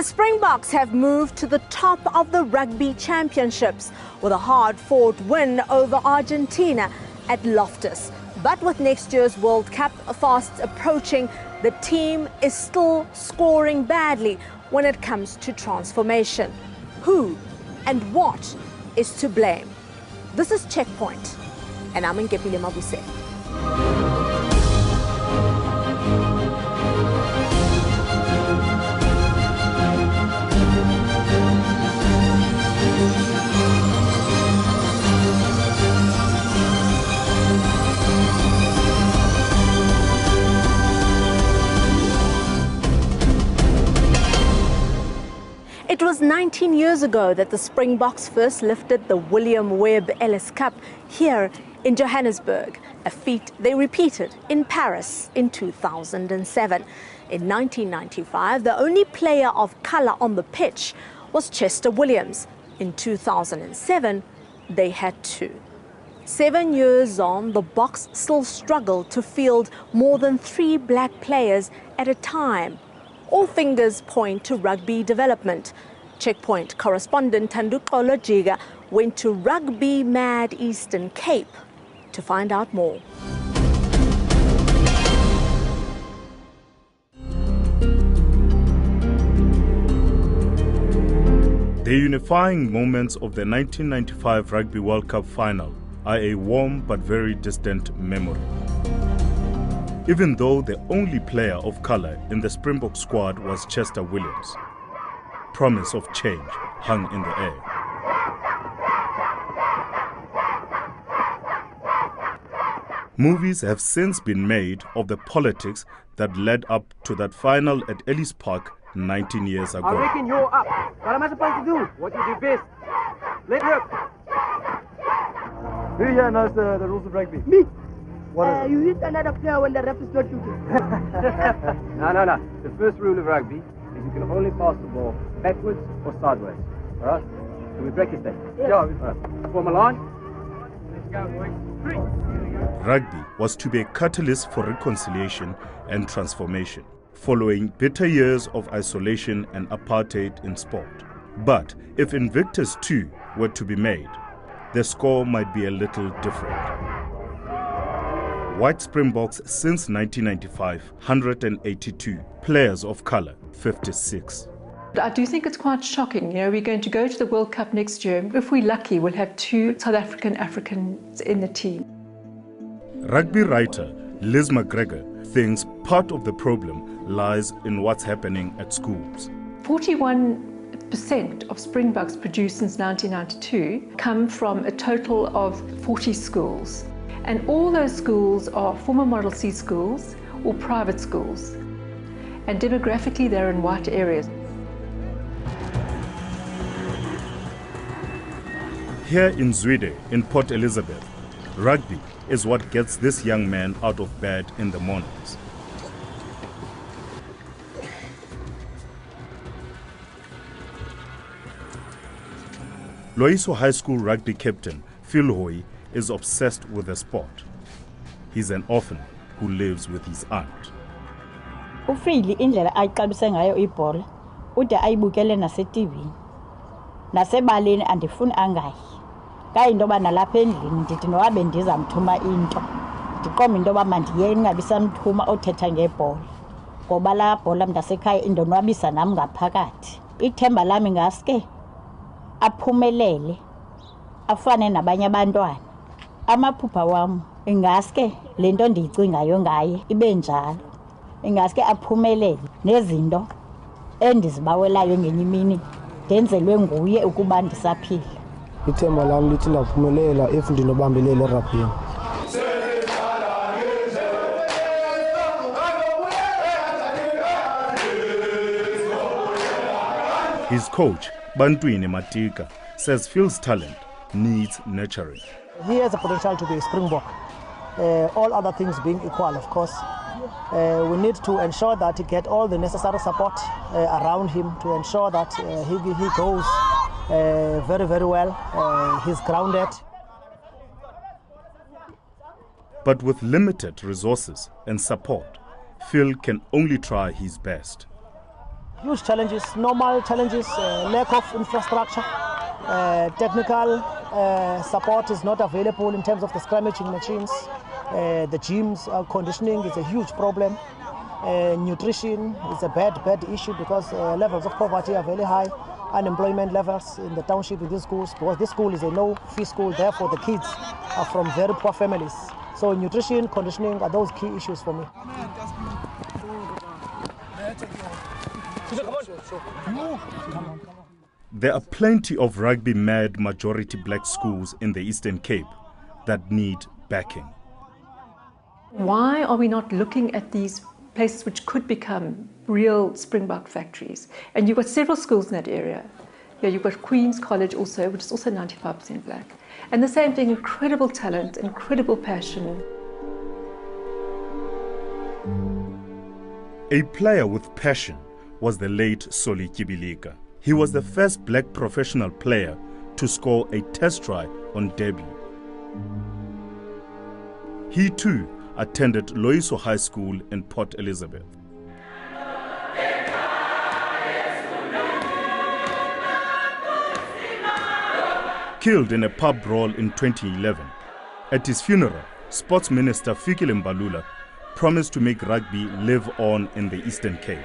The Springboks have moved to the top of the Rugby Championships with a hard-fought win over Argentina at Loftus. But with next year's World Cup fast approaching, the team is still scoring badly when it comes to transformation. Who and what is to blame? This is Checkpoint, and I'm Nkepile Mabuse. It was 19 years ago that the Springboks first lifted the William Webb Ellis Cup here in Johannesburg, a feat they repeated in Paris in 2007. In 1995, the only player of colour on the pitch was Chester Williams. In 2007, they had two. 7 years on, the Boks still struggle to field more than 3 black players at a time. All fingers point to rugby development. Checkpoint correspondent Thanduxolo Jiga went to Rugby Mad Eastern Cape to find out more. The unifying moments of the 1995 Rugby World Cup final are a warm but very distant memory. Even though the only player of colour in the Springbok squad was Chester Williams, promise of change hung in the air. Movies have since been made of the politics that led up to that final at Ellis Park 19 years ago. I reckon you're up. What am I supposed to do? What you do best. Let rip. Who here knows the rules of rugby? Me. What is it? You hit another player when the ref is not shooting. No. The first rule of rugby is you can only pass the ball backwards or sideways. All right? Can we practice that? Yeah. All right. Form a line. Let's go, boys. 3. Rugby was to be a catalyst for reconciliation and transformation, following bitter years of isolation and apartheid in sport. But if Invictus 2 were to be made, the score might be a little different. White Springboks since 1995, 182. Players of colour, 56. I do think it's quite shocking. You know, we're going to go to the World Cup next year. If we're lucky, we'll have 2 South Africans in the team. Rugby writer Liz McGregor thinks part of the problem lies in what's happening at schools. 41% of Springboks produced since 1992 come from a total of 40 schools. And all those schools are former Model C schools or private schools. And demographically, they're in white areas. Here in Zwide, in Port Elizabeth, rugby is what gets this young man out of bed in the mornings. Loiso High School rugby captain Phil Hoy is obsessed with the sport. He's an orphan who lives with his aunt. Ufili indlela ayiqalise ngayo ibhola ude ayibukele nase-TV nasebaleni andifuni angayi kayinto yoba nalapha endlini ndithi noba bendizamthuma into ndiqomba into yoba mandiye ningabi samthuma othetha ngebhola ngoba laa bhola mntasekhaya indonwabisa nam ngaphakathi. Ithemba lami ngaske aphumelele afane nabanye abantwana. Amaphupha wam ingaske le nto ndiyicingayo ngaye ibe njalo, ingaske aphumelele nezinto endizibawelayo ngenye imini ndenzelwe nguye ukuba ndisaphila. Ithemba lami lithi ndaphumelela if ndinobambelele erabhini. His coach, Bantwini Matika, says Phil's talent needs nurturing. He has a potential to be a Springbok. All other things being equal, of course. We need to ensure that he get all the necessary support around him to ensure that he goes very, very well. He's grounded. But with limited resources and support, Phil can only try his best. Huge challenges, normal challenges, lack of infrastructure, technical support is not available in terms of the scrummaging machines. The gyms conditioning is a huge problem. Nutrition is a bad issue because levels of poverty are very high. Unemployment levels in the township in these schools, because this school is a no-fee school, therefore the kids are from very poor families. So nutrition, conditioning are those key issues for me. There are plenty of rugby-mad majority black schools in the Eastern Cape that need backing. Why are we not looking at these places which could become real Springbok factories? And you've got several schools in that area. Yeah, you've got Queen's College also, which is also 95% black. And the same thing, incredible talent, incredible passion. A player with passion was the late Soli Kibilika. He was the first black professional player to score a test try on debut. He too attended Loiso High School in Port Elizabeth. Killed in a pub brawl in 2011. At his funeral, Sports Minister Fikile Mbalula promised to make rugby live on in the Eastern Cape.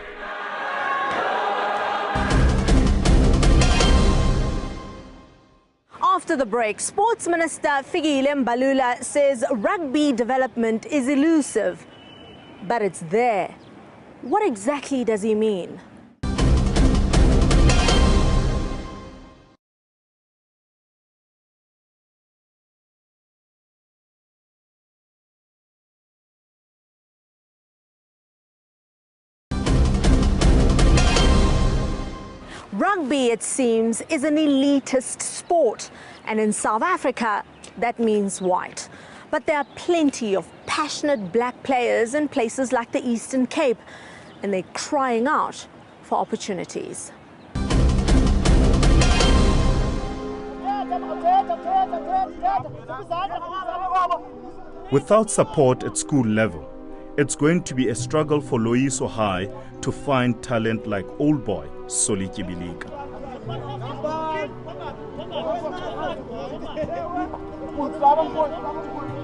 After the break, Sports Minister Fikile Mbalula says rugby development is elusive, but it's there. What exactly does he mean? Rugby, it seems, is an elitist sport, and in South Africa, that means white. But there are plenty of passionate black players in places like the Eastern Cape, and they're crying out for opportunities. Without support at school level, it's going to be a struggle for Loiso High to find talent like old boy Soli Kibilika.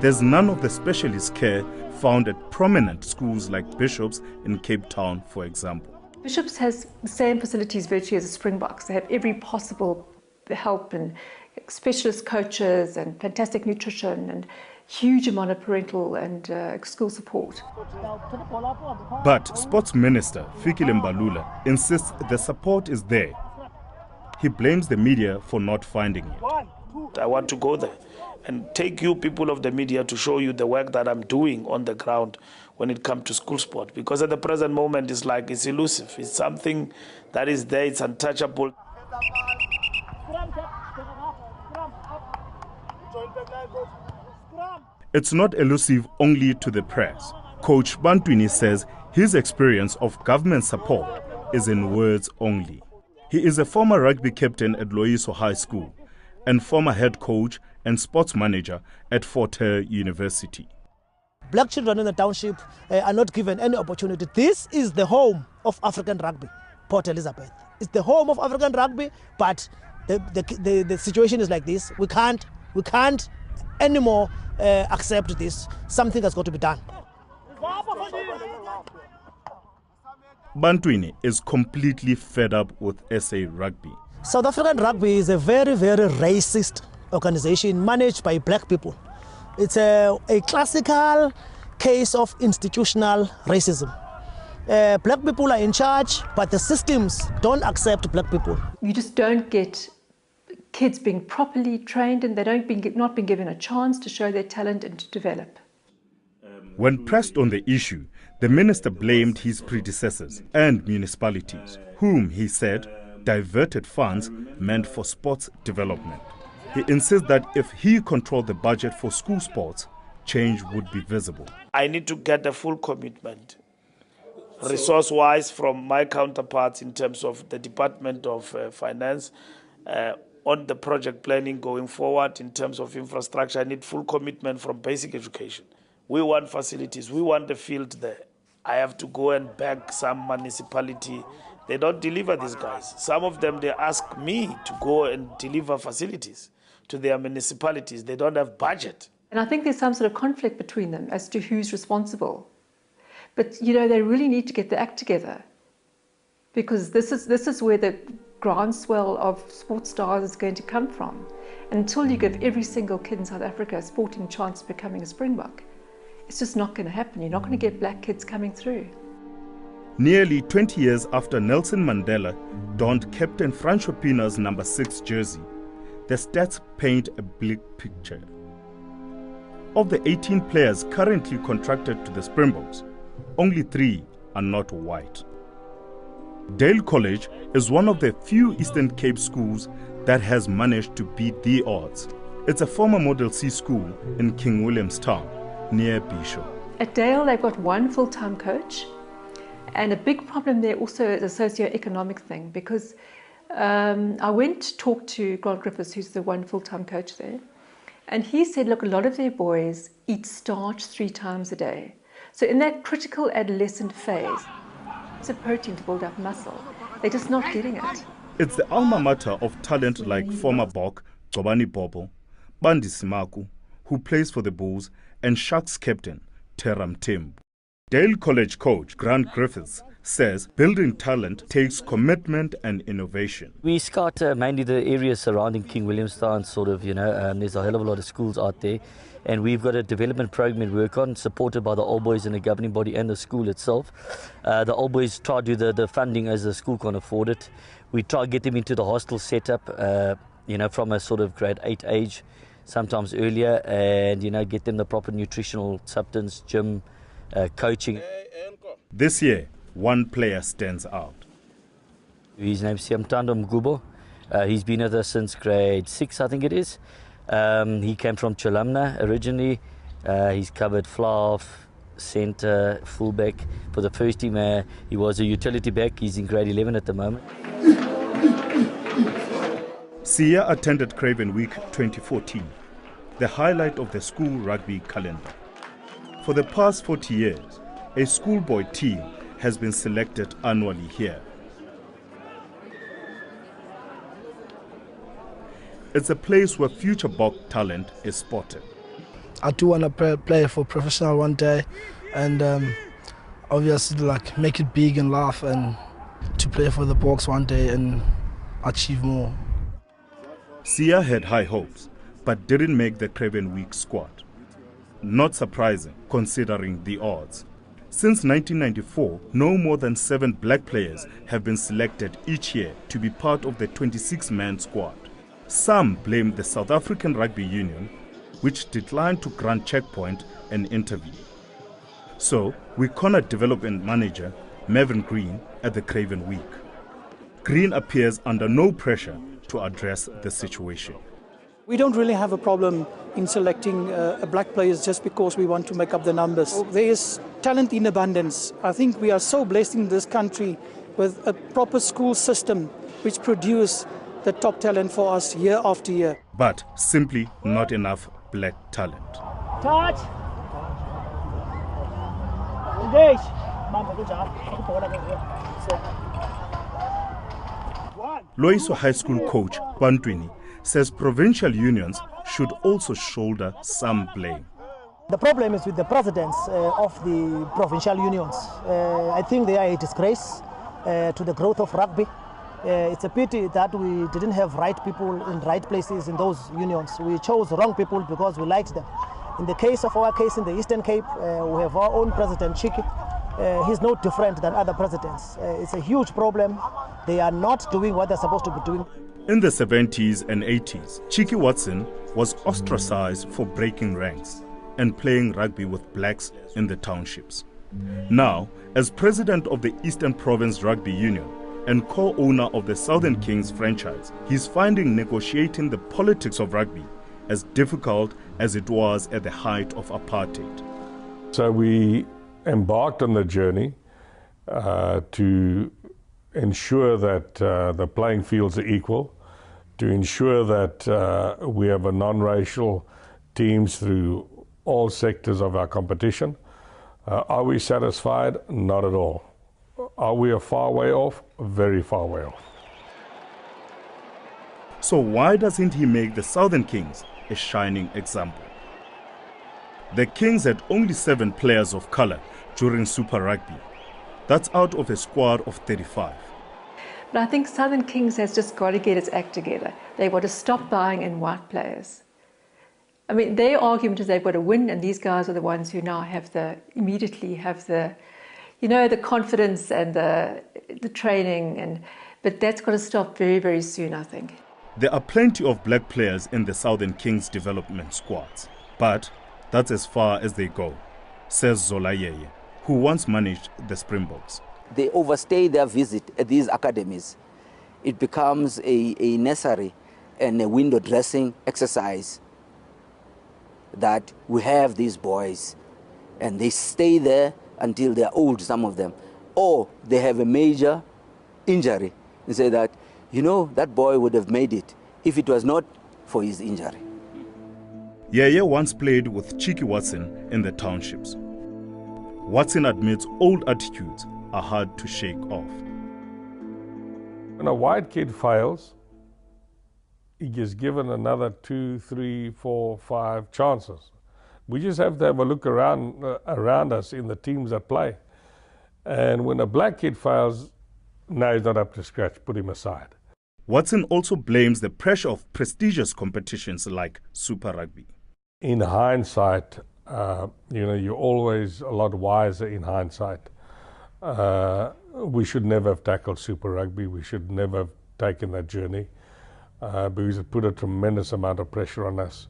There's none of the specialist care found at prominent schools like Bishop's in Cape Town, for example. Bishop's has the same facilities virtually as the Springboks. They have every possible help and specialist coaches and fantastic nutrition and huge amount of parental and school support. But Sports Minister Fikile Mbalula insists the support is there. He blames the media for not finding it. I want to go there and take you people of the media to show you the work that I'm doing on the ground when it comes to school sport. Because at the present moment it's like it's elusive. It's something that is there, it's untouchable. It's not elusive only to the press. Coach Bantwini says his experience of government support is in words only. He is a former rugby captain at Loiso High School and former head coach and sports manager at Fort Hare University. Black children in the township are not given any opportunity. This is the home of African rugby, Port Elizabeth. It's the home of African rugby, but the situation is like this. We can't anymore accept this. Something has got to be done. Bantwini is completely fed up with SA Rugby. South African Rugby is a very, very racist organization managed by black people. It's a classical case of institutional racism. Black people are in charge, but the systems don't accept black people. You just don't get kids being properly trained, and they not being given a chance to show their talent and to develop. When pressed on the issue, the minister blamed his predecessors and municipalities, whom he said diverted funds meant for sports development. He insists that if he controlled the budget for school sports, change would be visible. I need to get a full commitment, resource-wise, from my counterparts in terms of the Department of Finance, on the project planning going forward. In terms of infrastructure, I need full commitment from basic education. We want facilities, we want the field there. I have to go and beg some municipality They don't deliver these guys. Some of them, they ask me to go and deliver facilities to their municipalities. They don't have budget. And I think there's some sort of conflict between them as to who's responsible. But, you know, they really need to get their act together, because this is where the groundswell of sports stars is going to come from. And until you give every single kid in South Africa a sporting chance of becoming a Springbok, it's just not going to happen. You're not going to get black kids coming through. Nearly 20 years after Nelson Mandela donned Captain Francois Pienaar's number 6 jersey, the stats paint a bleak picture. Of the 18 players currently contracted to the Springboks, only 3 are not white. Dale College is one of the few Eastern Cape schools that has managed to beat the odds. It's a former Model C school in King Williamstown, near Bishop. At Dale, they've got one full-time coach, and a big problem there also is a socio-economic thing, because I went to talk to Grant Griffiths, who's the one full-time coach there, and he said, look, a lot of their boys eat starch 3 times a day. So in that critical adolescent phase, it's a protein to build up muscle. They're just not getting it. It's the alma mater of talent like former Bok, Gcobani Bobo, Bandi Simaku, who plays for the Bulls, and Sharks captain, Teram Tim. Dale College coach Grant Griffiths says building talent takes commitment and innovation. We scout mainly the areas surrounding King Williamstown, sort of, you know, there's a hell of a lot of schools out there. And we've got a development program we work on, supported by the old boys and the governing body and the school itself. The old boys try to do the funding as the school can't afford it. We try to get them into the hostel setup, you know, from a sort of grade 8 age, sometimes earlier, and, you know, get them the proper nutritional substance, gym, coaching. This year, one player stands out. His name's Siamtando Mgubo. He's been with us since grade 6, I think it is. He came from Chalumna originally. He's covered fly-half, centre, fullback. For the first team, he was a utility back. He's in grade 11 at the moment. Sia attended Craven Week 2014, the highlight of the school rugby calendar. For the past 40 years, a schoolboy team has been selected annually here. It's a place where future Bok talent is spotted. I do want to play for professional one day, and obviously like make it big in life, and to play for the Boks one day and achieve more. Sia had high hopes, but didn't make the Craven Week squad. Not surprising, considering the odds. Since 1994, no more than 7 black players have been selected each year to be part of the 26-man squad. Some blame the South African Rugby Union, which declined to grant Checkpoint an interview. So, we cornered development manager Mervyn Green at the Craven Week. Green appears under no pressure to address the situation. We don't really have a problem in selecting black players just because we want to make up the numbers. There is talent in abundance. I think we are so blessed in this country with a proper school system which produces the top talent for us year after year. But simply not enough black talent. Touch. Engage. Loiso High School coach Bantwini says provincial unions should also shoulder some blame. The problem is with the presidents of the provincial unions. I think they are a disgrace to the growth of rugby. It's a pity that we didn't have right people in right places in those unions. We chose wrong people because we liked them. In the case of our case in the Eastern Cape, we have our own president, Chiki. He's no different than other presidents. It's a huge problem. They are not doing what they're supposed to be doing. In the 70s and 80s, Chiki Watson was ostracized for breaking ranks and playing rugby with blacks in the townships. Now, as president of the Eastern Province Rugby Union and co-owner of the Southern Kings franchise, he's finding negotiating the politics of rugby as difficult as it was at the height of apartheid. So we embarked on the journey to ensure that the playing fields are equal, to ensure that we have a non-racial teams through all sectors of our competition. Are we satisfied? Not at all. Are we a far way off? Very far way off. So why doesn't he make the Southern Kings a shining example? The Kings had only 7 players of colour during Super Rugby. That's out of a squad of 35. But I think Southern Kings has just got to get its act together. They've got to stop buying in white players. I mean, their argument is they've got to win, and these guys are the ones who now immediately have the confidence and the training, but that's got to stop very, very soon, I think. There are plenty of black players in the Southern Kings development squads, but that's as far as they go, says Zola Yeye, who once managed the Springboks. They overstay their visit at these academies. It becomes a nursery and a window dressing exercise that we have these boys and they stay there until they're old, some of them, or they have a major injury and say that, that boy would have made it if it was not for his injury. Yeye once played with Cheeky Watson in the townships. Watson admits old attitudes are hard to shake off. When a white kid fails, he gets given another 2, 3, 4, 5 chances. We just have to have a look around us in the teams that play. And when a black kid fails, no, he's not up to scratch, put him aside. Watson also blames the pressure of prestigious competitions like Super Rugby. In hindsight, you're always a lot wiser in hindsight. We should never have tackled Super Rugby. We should never have taken that journey because it put a tremendous amount of pressure on us.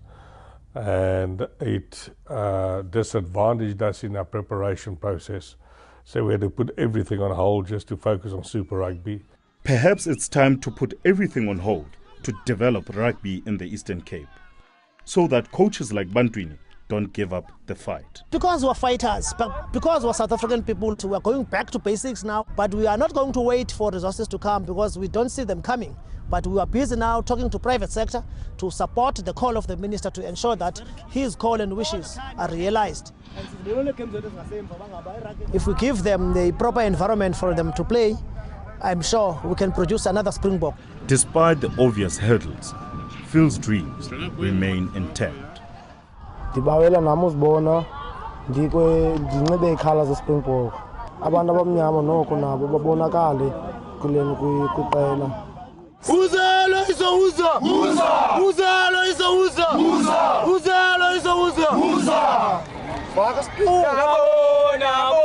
And it disadvantaged us in our preparation process. So we had to put everything on hold just to focus on Super Rugby. Perhaps it's time to put everything on hold to develop rugby in the Eastern Cape, so that coaches like Bantwini don't give up the fight. Because we're fighters, because we're South African people, we're going back to basics now, but we are not going to wait for resources to come because we don't see them coming. But we are busy now talking to private sector to support the call of the minister to ensure that his call and wishes are realized. If we give them the proper environment for them to play, I'm sure we can produce another Springbok. Despite the obvious hurdles, Phil's dreams remain intact. Ndibawela nami uzibona ndinxibe iikhala zeSpringbok. Abantu abamnyama noko nabo babonakale kwiqela. Uzalo izouza! Uzalo izouza! Uzalo izouza! Faka Springbok! Nabo